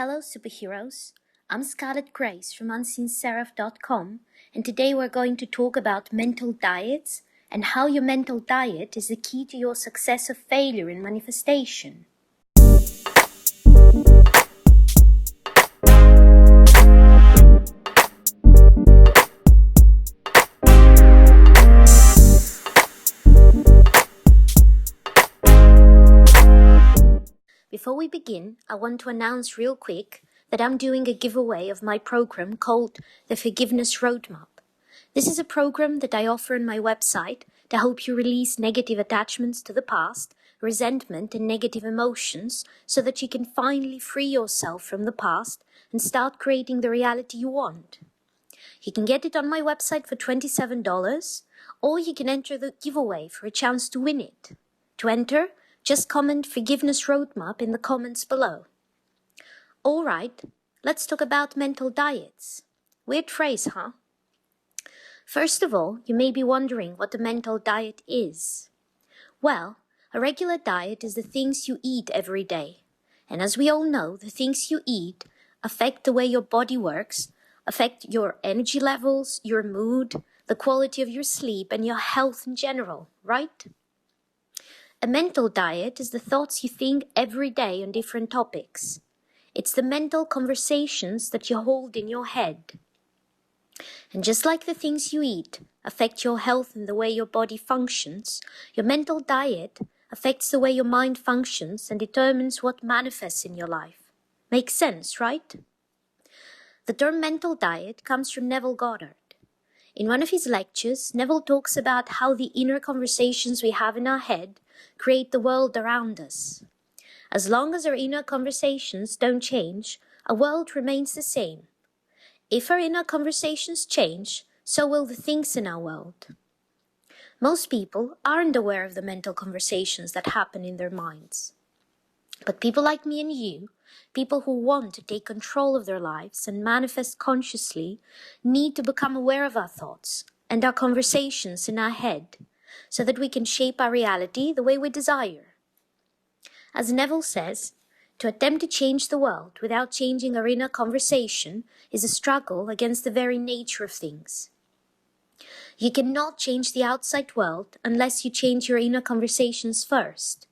Hello superheroes, I'm Scarlet Grace from unseenseraph.com, and today we're going to talk about mental diets and how your mental diet is the key to your success or failure in manifestation. Before we begin, I want to announce real quick that I'm doing a giveaway of my program called the Forgiveness Roadmap. This is a program that I offer on my website to help you release negative attachments to the past, resentment and negative emotions so that you can finally free yourself from the past and start creating the reality you want. You can get it on my website for $27, or you can enter the giveaway for a chance to win it. To enter, just comment Forgiveness Roadmap in the comments below. Alright, let's talk about mental diets. Weird phrase, huh? First of all, you may be wondering what a mental diet is. Well, a regular diet is the things you eat every day. And as we all know, the things you eat affect the way your body works, affect your energy levels, your mood, the quality of your sleep, and your health in general, right? A mental diet is the thoughts you think every day on different topics. It's the mental conversations that you hold in your head. And just like the things you eat affect your health and the way your body functions, your mental diet affects the way your mind functions and determines what manifests in your life. Makes sense, right? The term mental diet comes from Neville Goddard. In one of his lectures, Neville talks about how the inner conversations we have in our head create the world around us. As long as our inner conversations don't change, our world remains the same. If our inner conversations change, so will the things in our world. Most people aren't aware of the mental conversations that happen in their minds. But people like me and you, people who want to take control of their lives and manifest consciously, need to become aware of our thoughts and our conversations in our head, so that we can shape our reality the way we desire. As Neville says, to attempt to change the world without changing our inner conversation is a struggle against the very nature of things. You cannot change the outside world unless you change your inner conversations first.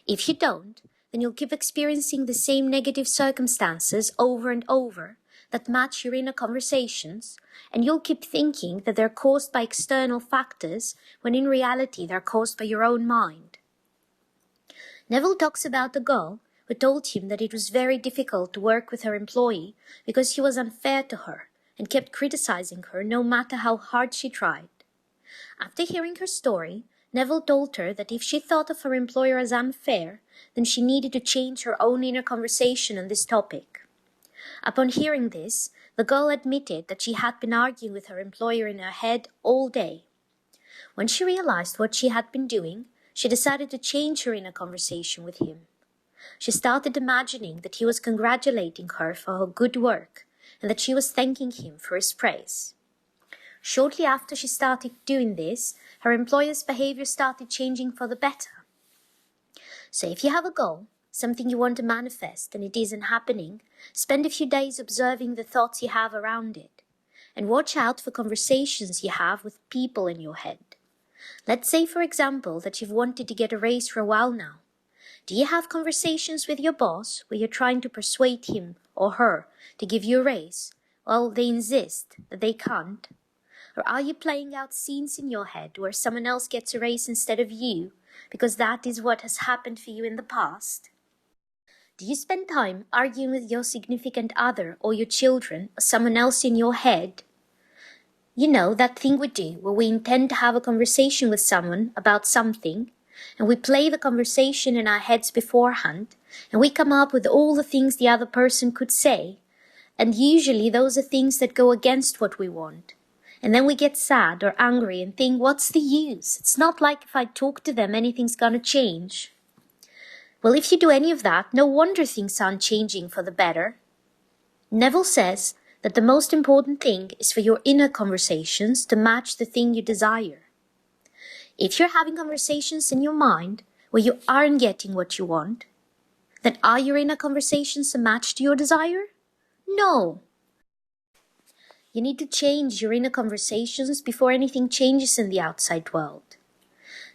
If you don't, then you'll keep experiencing the same negative circumstances over and over that match your inner conversations, and you'll keep thinking that they're caused by external factors when in reality they're caused by your own mind. Neville talks about a girl who told him that it was very difficult to work with her employee because he was unfair to her and kept criticizing her no matter how hard she tried. After hearing her story, Neville told her that if she thought of her employer as unfair, then she needed to change her own inner conversation on this topic. Upon hearing this, the girl admitted that she had been arguing with her employer in her head all day. When she realized what she had been doing, she decided to change her inner conversation with him. She started imagining that he was congratulating her for her good work and that she was thanking him for his praise. Shortly after she started doing this, her employer's behavior started changing for the better. So if you have a goal, something you want to manifest and it isn't happening, spend a few days observing the thoughts you have around it. And watch out for conversations you have with people in your head. Let's say, for example, that you've wanted to get a raise for a while now. Do you have conversations with your boss where you're trying to persuade him or her to give you a raise? Well, they insist that they can't. Or are you playing out scenes in your head where someone else gets a raise instead of you because that is what has happened for you in the past? Do you spend time arguing with your significant other or your children or someone else in your head? You know, that thing we do where we intend to have a conversation with someone about something, and we play the conversation in our heads beforehand, and we come up with all the things the other person could say, and usually those are things that go against what we want. And then we get sad or angry and think, what's the use? It's not like if I talk to them, anything's gonna change. Well, if you do any of that, no wonder things aren't changing for the better. Neville says that the most important thing is for your inner conversations to match the thing you desire. If you're having conversations in your mind where you aren't getting what you want, Then are your inner conversations a match to your desire? No. You need to change your inner conversations before anything changes in the outside world.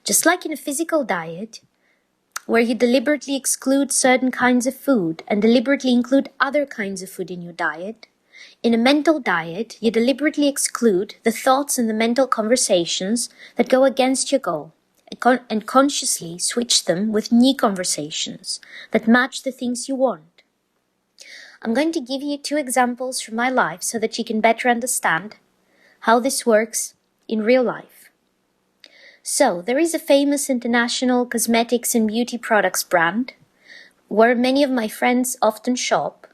Just like in a physical diet, where you deliberately exclude certain kinds of food and deliberately include other kinds of food in your diet, in a mental diet, you deliberately exclude the thoughts and the mental conversations that go against your goal and consciously switch them with new conversations that match the things you want. I'm going to give you 2 examples from my life so that you can better understand how this works in real life. So, there is a famous international cosmetics and beauty products brand where many of my friends often shop.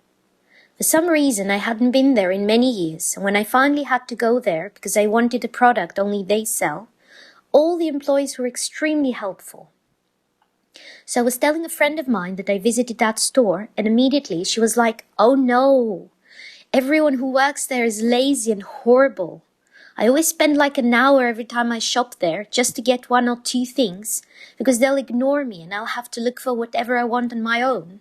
For some reason, I hadn't been there in many years, and when I finally had to go there because I wanted a product only they sell, all the employees were extremely helpful. So I was telling a friend of mine that I visited that store, and immediately she was like, "Oh no, everyone who works there is lazy and horrible. I always spend like an hour every time I shop there just to get 1 or 2 things, because they'll ignore me and I'll have to look for whatever I want on my own."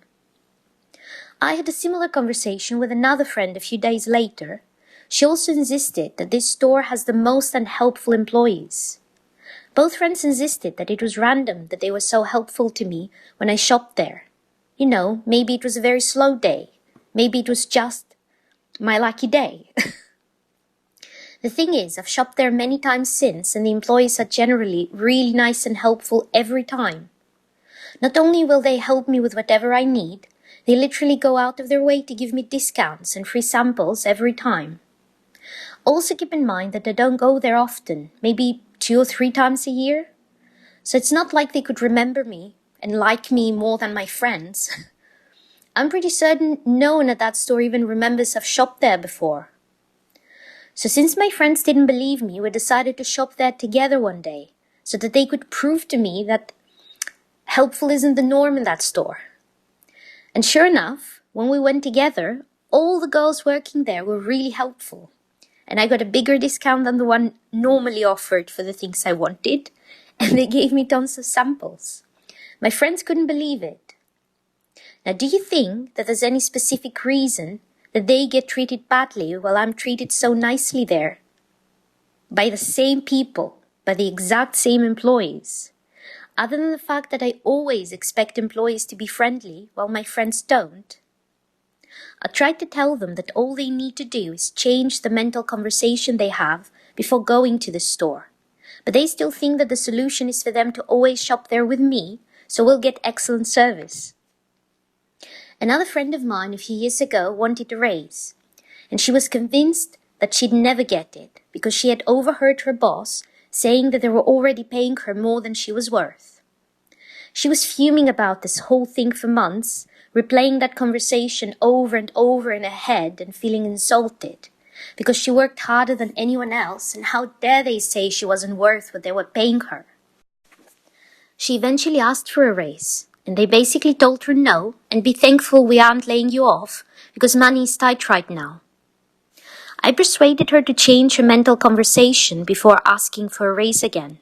I had a similar conversation with another friend a few days later. She also insisted that this store has the most unhelpful employees. Both friends insisted that it was random that they were so helpful to me when I shopped there. You know, maybe it was a very slow day. Maybe it was just my lucky day. The thing is, I've shopped there many times since, and the employees are generally really nice and helpful every time. Not only will they help me with whatever I need, they literally go out of their way to give me discounts and free samples every time. Also keep in mind that I don't go there often, maybe 2 or 3 times a year. So it's not like they could remember me and like me more than my friends. I'm pretty certain no one at that store even remembers I've shopped there before. So since my friends didn't believe me, we decided to shop there together one day, so that they could prove to me that helpful isn't the norm in that store. And sure enough, when we went together, all the girls working there were really helpful. And I got a bigger discount than the one normally offered for the things I wanted, and they gave me tons of samples. My friends couldn't believe it. Now, do you think that there's any specific reason that they get treated badly while I'm treated so nicely there? By the same people, by the exact same employees. Other than the fact that I always expect employees to be friendly while my friends don't. I tried to tell them that all they need to do is change the mental conversation they have before going to the store. But they still think that the solution is for them to always shop there with me, so we'll get excellent service. Another friend of mine a few years ago wanted a raise, and she was convinced that she'd never get it because she had overheard her boss saying that they were already paying her more than she was worth. She was fuming about this whole thing for months, replaying that conversation over and over in her head and feeling insulted because she worked harder than anyone else, and how dare they say she wasn't worth what they were paying her. She eventually asked for a raise, and they basically told her no, and be thankful we aren't laying you off because money is tight right now. I persuaded her to change her mental conversation before asking for a raise again.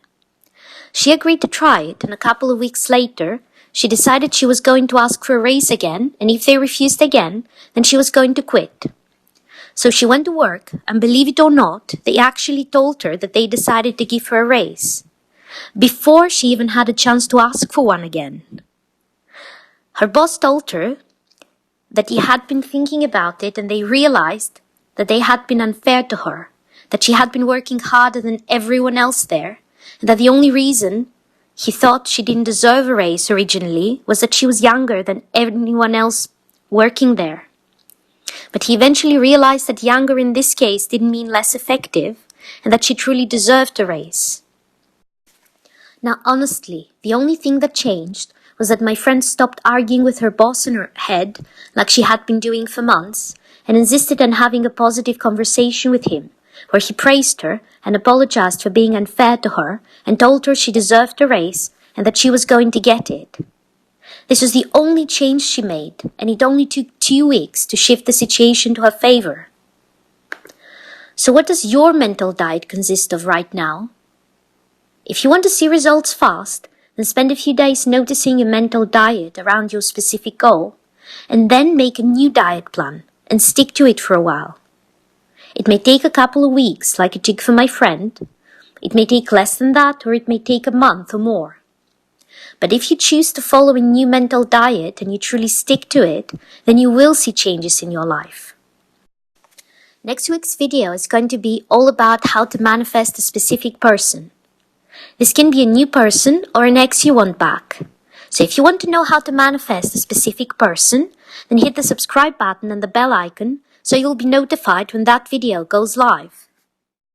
She agreed to try it, and a couple of weeks later, she decided she was going to ask for a raise again, and if they refused again, then she was going to quit. So she went to work, and believe it or not, they actually told her that they decided to give her a raise, before she even had a chance to ask for one again. Her boss told her that he had been thinking about it, and they realized that they had been unfair to her, that she had been working harder than everyone else there, and that the only reason he thought she didn't deserve a raise originally was that she was younger than anyone else working there. But he eventually realized that younger in this case didn't mean less effective, and that she truly deserved a raise. Now honestly, the only thing that changed was that my friend stopped arguing with her boss in her head, like she had been doing for months, and insisted on having a positive conversation with him, where he praised her and apologized for being unfair to her and told her she deserved a raise and that she was going to get it. This was the only change she made, and it only took 2 weeks to shift the situation to her favor. So what does your mental diet consist of right now? If you want to see results fast, Then spend a few days noticing your mental diet around your specific goal, and then make a new diet plan and stick to it for a while. It may take a couple of weeks, like it took for my friend. It may take less than that, or it may take a month or more. But if you choose to follow a new mental diet and you truly stick to it, then you will see changes in your life. Next week's video is going to be all about how to manifest a specific person. This can be a new person or an ex you want back. So if you want to know how to manifest a specific person, then hit the subscribe button and the bell icon so you'll be notified when that video goes live.